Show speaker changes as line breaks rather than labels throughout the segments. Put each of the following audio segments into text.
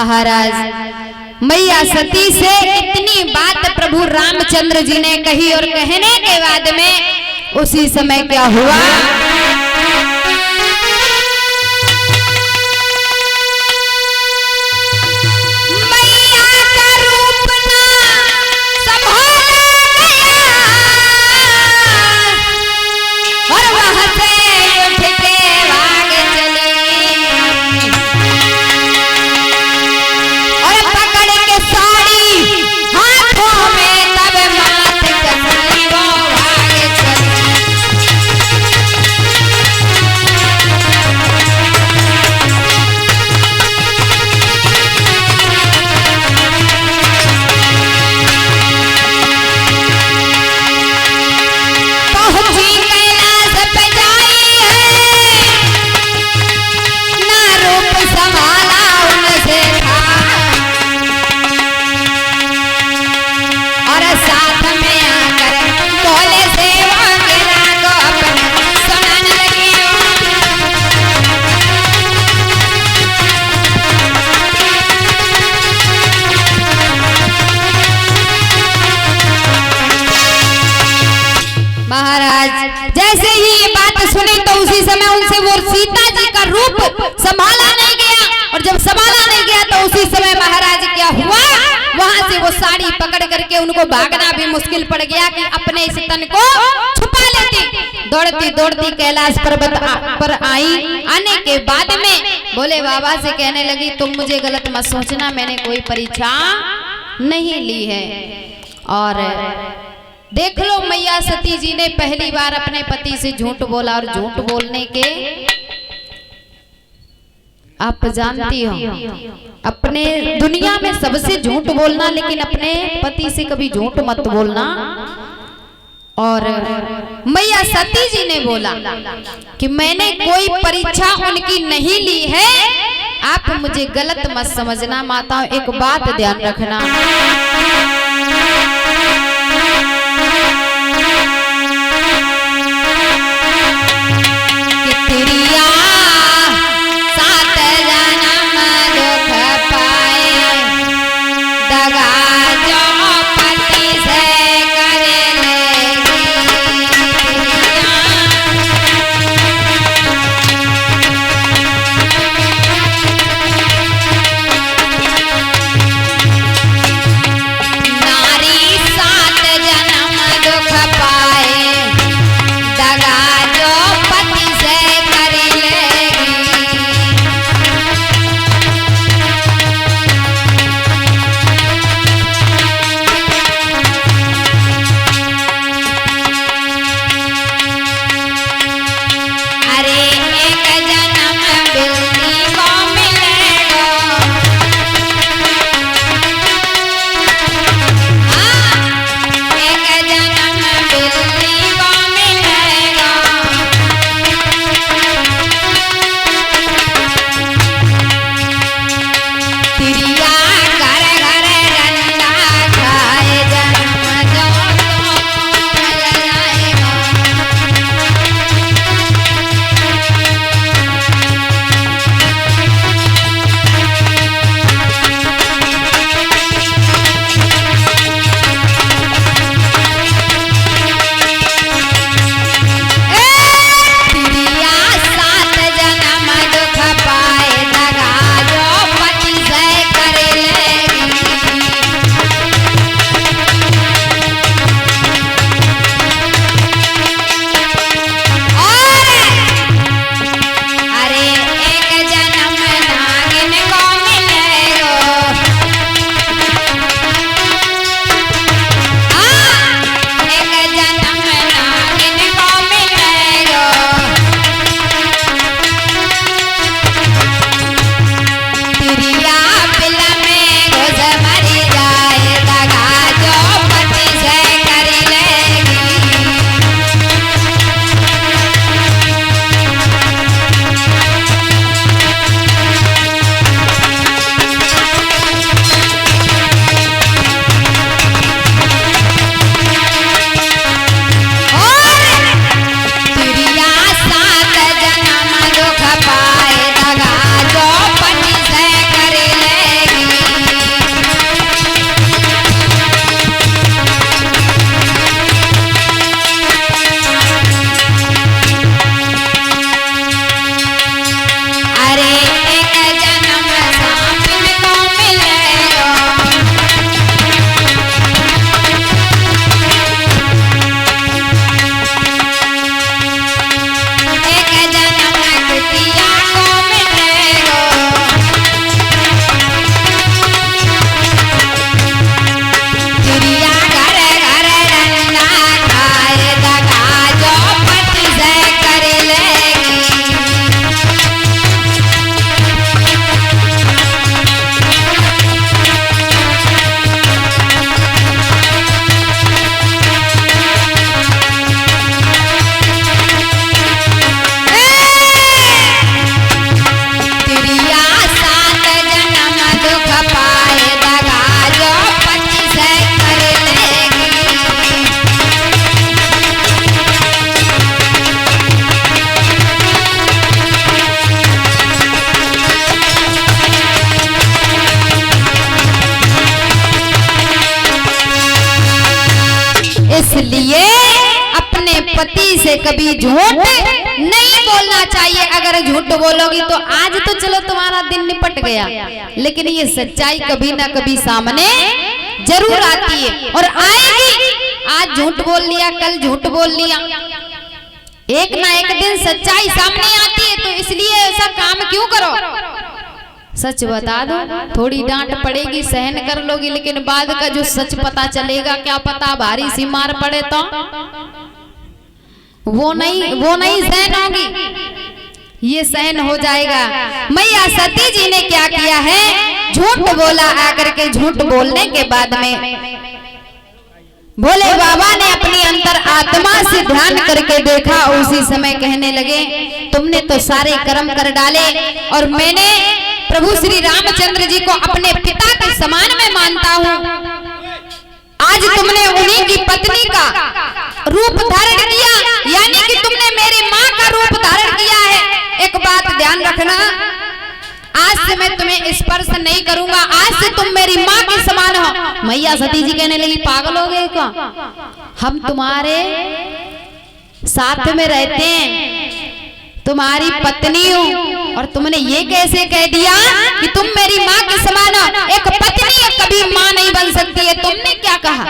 महाराज मैया सती से इतनी बात प्रभु रामचंद्र जी ने कही और कहने के बाद में उसी समय क्या हुआ, जैसे ही ये बात सुनी तो उसी समय उनसे वो सीता जी का रूप संभाला नहीं गया, और जब संभाला नहीं गया तो उसी समय महाराज क्या हुआ, वहां से वो साड़ी पकड़ करके उनको भागना भी मुश्किल पड़ गया कि अपने इस तन को छुपा लेती। दौड़ती दौड़ती कैलाश पर्वत पर आई, आने के बाद में भोले बाबा से कहने लगी तुम मुझे गलत मत सोचना, मैंने कोई परीक्षा नहीं ली है। और देख लो मैया सती जी ने पहली बार अपने पति से झूठ बोला, और झूठ बोलने के आप जानती हो अपने दुनिया में सबसे झूठ बोलना, लेकिन अपने पति से कभी झूठ मत बोलना। और मैया सती जी ने बोला कि मैंने कोई परीक्षा उनकी नहीं ली है, आप मुझे गलत मत समझना। माताओं एक बात ध्यान रखना, इसलिए अपने पति से कभी झूठ नहीं बोलना चाहिए। अगर झूठ बोलोगी तो आज तो चलो तुम्हारा दिन निपट गया, लेकिन ये सच्चाई कभी ना कभी सामने जरूर आती है और आएगी। आज झूठ बोल लिया, कल झूठ बोल लिया, एक ना एक दिन सच्चाई सामने आती है। तो इसलिए ऐसा काम क्यों करो? सच बता दो, थोड़ी डांट पड़ेगी, सहन कर लोगी, लेकिन बाद का जो सच पता चलेगा, क्या पता भारी सी मार पड़े तो वो नहीं सहन होगी, ये सहन हो जाएगा। मैया सती जी ने क्या किया है? झूठ बोला। आकर के झूठ बोलने के बाद में भोले बाबा ने अपनी अंतर आत्मा से ध्यान करके देखा। उसी समय कहने लगे, तुमने तो सारे कर्म कर डाले और मैंने प्रभु श्री रामचंद्र जी को अपने पिता के समान में मानता हूँ। आज तुमने उन्हीं की पत्नी का रूप धारण किया, यानी कि तुमने मेरी माँ का रूप धारण किया है। एक बात ध्यान रखना, आज से मैं तुम्हें स्पर्श नहीं करूंगा, आज से तुम मेरी माँ के समान हो। मैया सती जी कहने लगी, पागल हो गए क्या? हम तुम्हारे साथ में रहते हैं, तुम्हारी पत्नी हूँ, और तुमने ये कैसे कह दिया कि तुम मेरी माँ के समान हो? एक पत्नी कभी माँ नहीं बन सकती है, तुमने क्या कहा?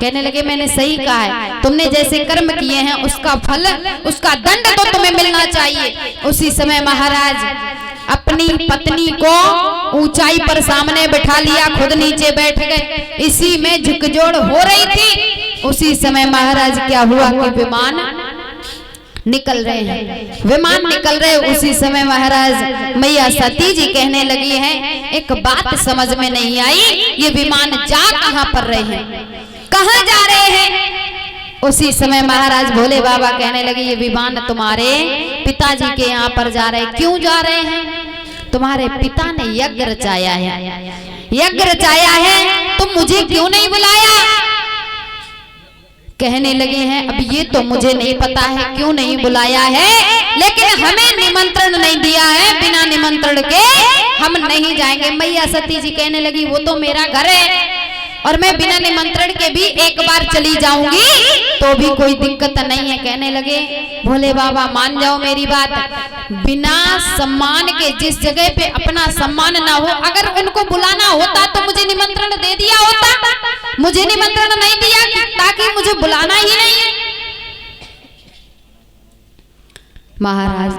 कहने लगे, मैंने सही कहा है, तुमने जैसे कर्म किए हैं उसका फल, उसका दंड तो तुम्हें मिलना चाहिए। उसी समय महाराज अपनी पत्नी को ऊंचाई पर सामने बिठा लिया, खुद नीचे बैठ गए। इसी में झुकझोड़ हो रही थी। उसी समय महाराज क्या हुआ कि विमान निकल रहे हैं, विमान निकल रहे। उसी समय महाराज मैया सती जी कहने लगी हैं, एक बात समझ में नहीं आई, ये विमान जा कहां पर रहे हैं, कहां जा रहे हैं? उसी समय महाराज भोले बाबा कहने लगे, ये विमान तुम्हारे पिताजी के यहाँ पर जा रहे। क्यों जा रहे हैं? तुम्हारे पिता ने यज्ञ रचाया है, यज्ञ रचाया है, तुम मुझे क्यों नहीं बुलाया? कहने लगे हैं, अब ये तो मुझे नहीं पता है क्यों नहीं बुलाया है, लेकिन हमें निमंत्रण नहीं दिया है, बिना निमंत्रण के हम नहीं जाएंगे। मैया सती जी कहने लगी, वो तो मेरा घर है और मैं बिना निमंत्रण के भी एक बार चली जाऊंगी तो भी कोई दिक्कत नहीं है। कहने लगे, भोले बाबा मान जाओ मेरी बात, बिना सम्मान के जिस जगह पे अपना सम्मान ना हो, अगर उनको बुलाना होता तो मुझे निमंत्रण दे दिया होता, मुझे निमंत्रण नहीं दिया ताकि मुझे बुलाना ही नहीं। महाराज